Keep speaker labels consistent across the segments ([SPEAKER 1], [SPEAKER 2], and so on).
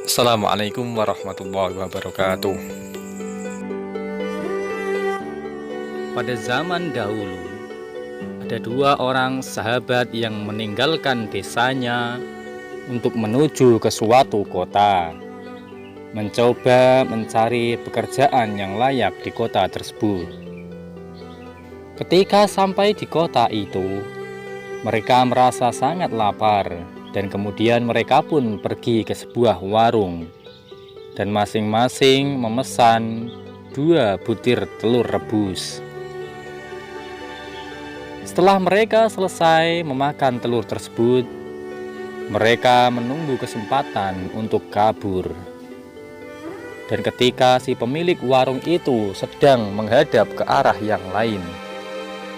[SPEAKER 1] Assalamualaikum warahmatullahi wabarakatuh.
[SPEAKER 2] Pada zaman dahulu, ada dua orang sahabat yang meninggalkan desanya untuk menuju ke suatu kota, mencoba mencari pekerjaan yang layak di kota tersebut. Ketika sampai di kota itu, mereka merasa sangat lapar dan kemudian mereka pun pergi ke sebuah warung dan masing-masing memesan 2 butir telur rebus. Setelah mereka selesai memakan telur tersebut, mereka menunggu kesempatan untuk kabur. Dan ketika si pemilik warung itu sedang menghadap ke arah yang lain,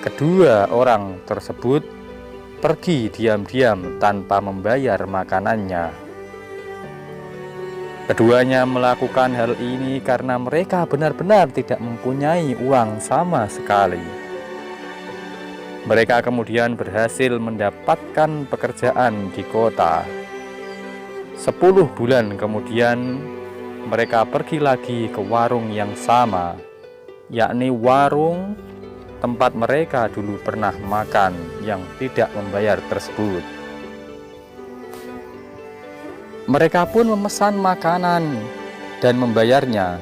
[SPEAKER 2] kedua orang tersebut pergi diam-diam tanpa membayar makanannya. Keduanya melakukan hal ini karena mereka benar-benar tidak mempunyai uang sama sekali. Mereka kemudian berhasil mendapatkan pekerjaan di kota. 10 bulan kemudian, mereka pergi lagi ke warung yang sama, yakni warung tempat mereka dulu pernah makan yang tidak membayar tersebut. Mereka pun memesan makanan dan membayarnya.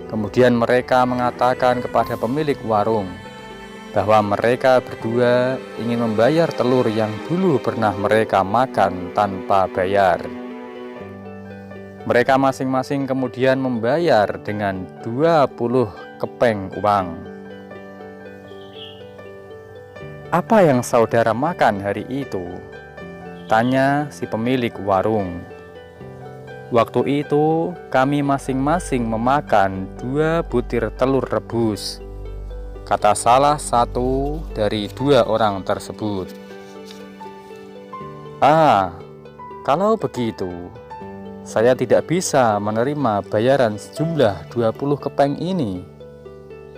[SPEAKER 2] Kemudian mereka mengatakan kepada pemilik warung bahwa mereka berdua ingin membayar telur yang dulu pernah mereka makan tanpa bayar. Mereka masing-masing kemudian membayar dengan 20 kepeng uang. "Apa yang saudara makan hari itu?" tanya si pemilik warung. "Waktu itu kami masing-masing memakan 2 butir telur rebus," kata salah satu dari 2 orang tersebut. "Ah, kalau begitu, saya tidak bisa menerima bayaran sejumlah 20 kepeng ini.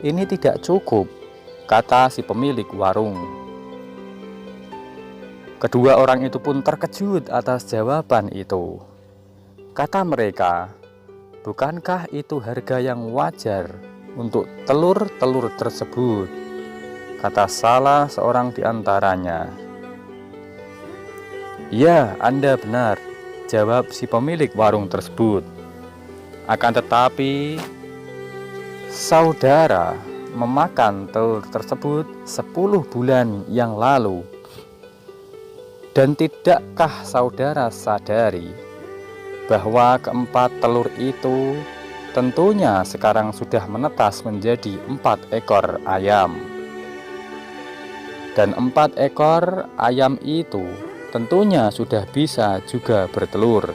[SPEAKER 2] Ini tidak cukup," kata si pemilik warung. Kedua orang itu pun terkejut atas jawaban itu. Kata mereka, "Bukankah itu harga yang wajar untuk telur-telur tersebut?" kata salah seorang di antaranya. "Ya, Anda benar," jawab si pemilik warung tersebut. "Akan tetapi, saudara memakan telur tersebut 10 bulan yang lalu. Dan tidakkah saudara sadari bahwa keempat telur itu tentunya sekarang sudah menetas menjadi 4 ekor ayam. Dan 4 ekor ayam itu tentunya sudah bisa juga bertelur,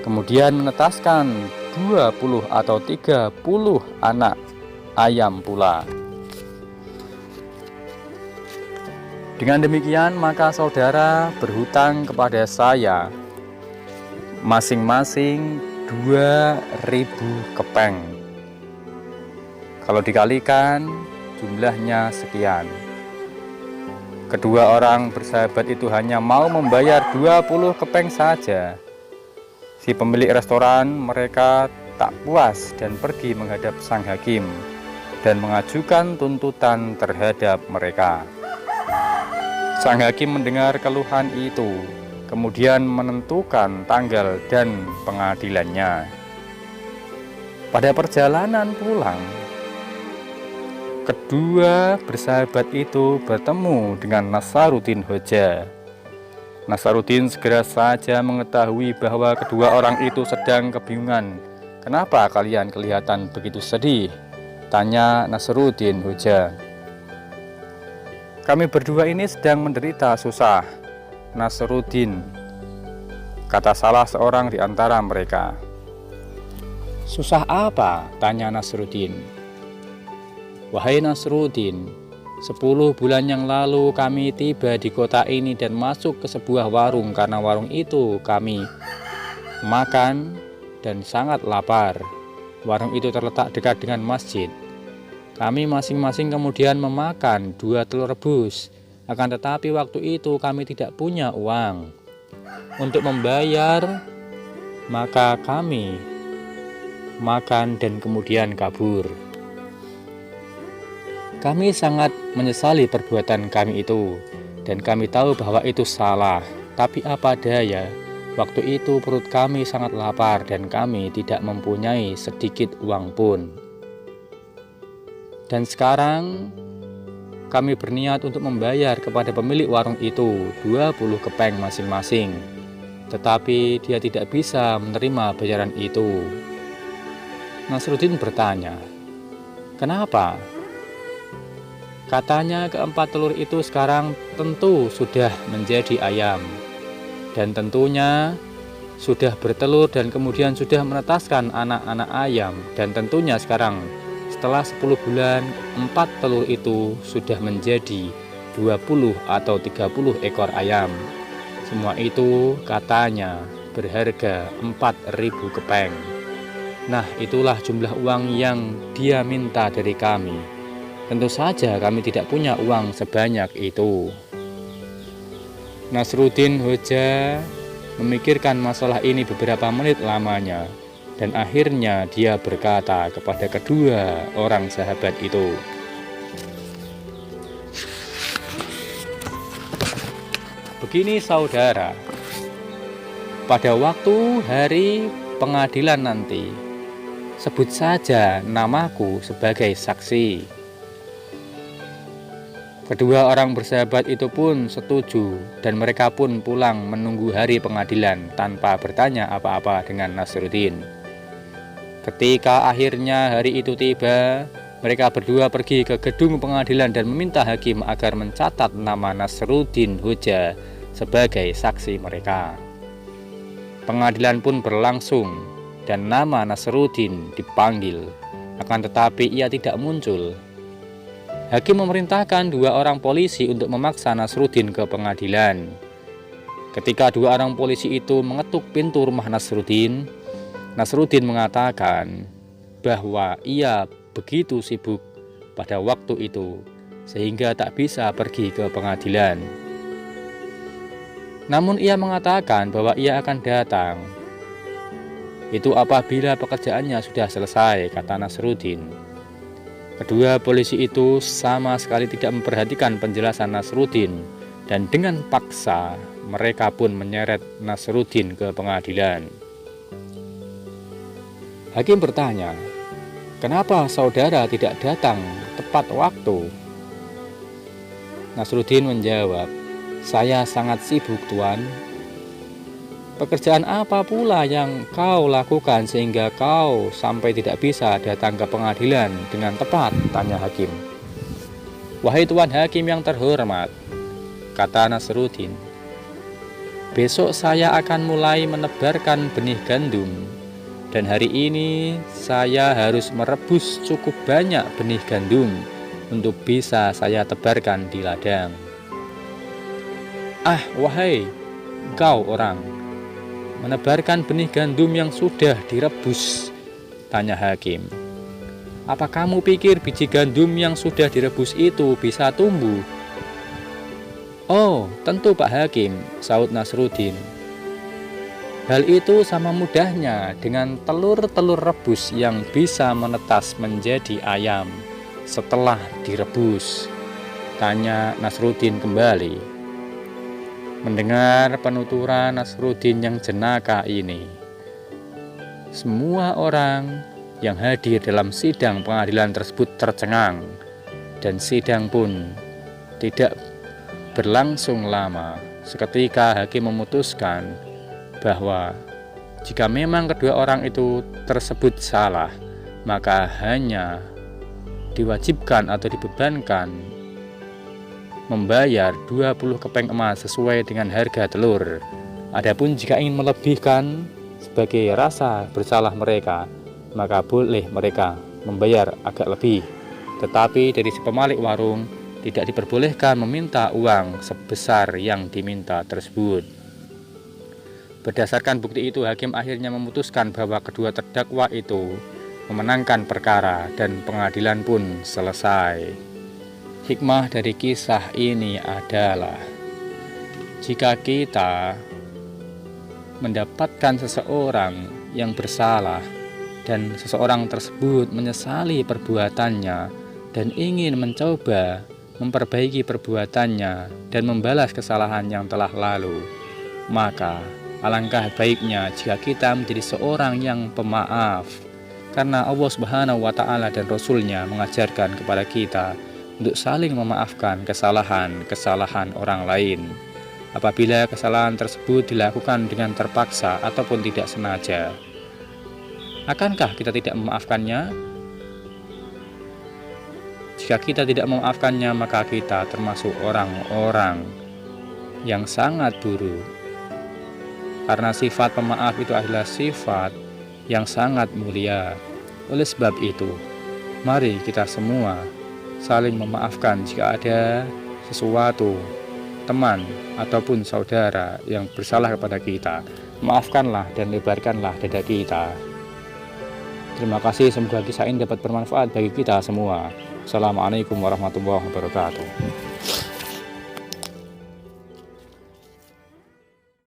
[SPEAKER 2] kemudian menetaskan 20 atau 30 anak ayam pula. Dengan demikian maka saudara berhutang kepada saya masing-masing 2000 kepeng. Kalau dikalikan jumlahnya sekian. Kedua orang bersahabat itu hanya mau membayar 20 kepeng saja. Si pemilik restoran mereka tak puas dan pergi menghadap sang hakim dan mengajukan tuntutan terhadap mereka. Sang hakim mendengar keluhan itu, kemudian menentukan tanggal dan pengadilannya. Pada perjalanan pulang, kedua bersahabat itu bertemu dengan Nasaruddin Hoja. Nasaruddin segera saja mengetahui bahwa kedua orang itu sedang kebingungan. "Kenapa kalian kelihatan begitu sedih?" tanya Nasaruddin Hoja. "Kami berdua ini sedang menderita susah, Nasaruddin," kata salah seorang di antara mereka. "Susah apa?" tanya Nasaruddin. "Wahai Nasaruddin, 10 bulan yang lalu kami tiba di kota ini dan masuk ke sebuah warung karena warung itu kami makan dan sangat lapar. Warung itu terletak dekat dengan masjid. Kami masing-masing kemudian memakan 2 telur rebus. Akan tetapi waktu itu kami tidak punya uang untuk membayar maka kami makan dan kemudian kabur. Kami sangat menyesali perbuatan kami itu, dan kami tahu bahwa itu salah. Tapi apa daya, waktu itu perut kami sangat lapar dan kami tidak mempunyai sedikit uang pun. Dan sekarang kami berniat untuk membayar kepada pemilik warung itu 20 kepeng masing-masing. Tetapi dia tidak bisa menerima bayaran itu. Nasruddin bertanya, "Kenapa?" Katanya keempat telur itu sekarang tentu sudah menjadi ayam, dan tentunya sudah bertelur dan kemudian sudah menetaskan anak-anak ayam, dan tentunya sekarang setelah 10 bulan 4 telur itu sudah menjadi 20 atau 30 ekor ayam. Semua itu katanya berharga 4.000 kepeng. Nah, itulah jumlah uang yang dia minta dari kami. Tentu saja kami tidak punya uang sebanyak itu. Nasruddin Hoja memikirkan masalah ini beberapa menit lamanya, dan akhirnya dia berkata kepada kedua orang sahabat itu, "Begini saudara, pada waktu hari pengadilan nanti, sebut saja namaku sebagai saksi." Kedua orang bersahabat itu pun setuju, dan mereka pun pulang menunggu hari pengadilan tanpa bertanya apa-apa dengan Nasruddin. Ketika akhirnya hari itu tiba, mereka berdua pergi ke gedung pengadilan dan meminta hakim agar mencatat nama Nasruddin Hoja sebagai saksi mereka. Pengadilan pun berlangsung dan nama Nasruddin dipanggil, akan tetapi ia tidak muncul. Hakim memerintahkan 2 orang polisi untuk memaksa Nasruddin ke pengadilan. Ketika 2 orang polisi itu mengetuk pintu rumah Nasruddin, Nasruddin mengatakan bahwa ia begitu sibuk pada waktu itu sehingga tak bisa pergi ke pengadilan. Namun ia mengatakan bahwa ia akan datang. Itu apabila pekerjaannya sudah selesai, kata Nasruddin. Kedua polisi itu sama sekali tidak memperhatikan penjelasan Nasruddin, dan dengan paksa mereka pun menyeret Nasruddin ke pengadilan. Hakim bertanya, "Kenapa saudara tidak datang tepat waktu?" Nasruddin menjawab, "Saya sangat sibuk, Tuan." "Pekerjaan apa pula yang kau lakukan sehingga kau sampai tidak bisa datang ke pengadilan dengan tepat?" tanya hakim. "Wahai Tuan Hakim yang terhormat," kata Nasruddin, "besok saya akan mulai menebarkan benih gandum, dan hari ini saya harus merebus cukup banyak benih gandum untuk bisa saya tebarkan di ladang." "Ah, wahai kau orang, menebarkan benih gandum yang sudah direbus?" tanya hakim. "Apa kamu pikir biji gandum yang sudah direbus itu bisa tumbuh?" "Oh, tentu Pak Hakim," sahut Nasruddin. "Hal itu sama mudahnya dengan telur-telur rebus yang bisa menetas menjadi ayam setelah direbus," tanya Nasruddin kembali. Mendengar penuturan Nasruddin yang jenaka ini, semua orang yang hadir dalam sidang pengadilan tersebut tercengang, dan sidang pun tidak berlangsung lama. Seketika hakim memutuskan bahwa jika memang kedua orang itu tersebut salah, maka hanya diwajibkan atau dibebankan membayar 20 kepeng emas sesuai dengan harga telur. Adapun jika ingin melebihkan sebagai rasa bersalah mereka, maka boleh mereka membayar agak lebih. Tetapi dari si pemilik warung tidak diperbolehkan meminta uang sebesar yang diminta tersebut. Berdasarkan bukti itu, hakim akhirnya memutuskan bahwa kedua terdakwa itu memenangkan perkara dan pengadilan pun selesai. Hikmah dari kisah ini adalah jika kita mendapatkan seseorang yang bersalah dan seseorang tersebut menyesali perbuatannya dan ingin mencoba memperbaiki perbuatannya dan membalas kesalahan yang telah lalu, maka alangkah baiknya jika kita menjadi seorang yang pemaaf, karena Allah Subhanahu wa Ta'ala dan Rasul-Nya mengajarkan kepada kita untuk saling memaafkan kesalahan orang lain apabila kesalahan tersebut dilakukan dengan terpaksa ataupun tidak sengaja. Akankah kita tidak memaafkannya? Jika kita tidak memaafkannya, maka kita termasuk orang-orang yang sangat buruk. Karena sifat pemaaf itu adalah sifat yang sangat mulia. Oleh sebab itu, mari kita semua saling memaafkan jika ada sesuatu teman ataupun saudara yang bersalah kepada kita. Maafkanlah dan lebarkanlah dada kita. Terima kasih, semoga kisah ini dapat bermanfaat bagi kita semua. Assalamualaikum warahmatullahi wabarakatuh.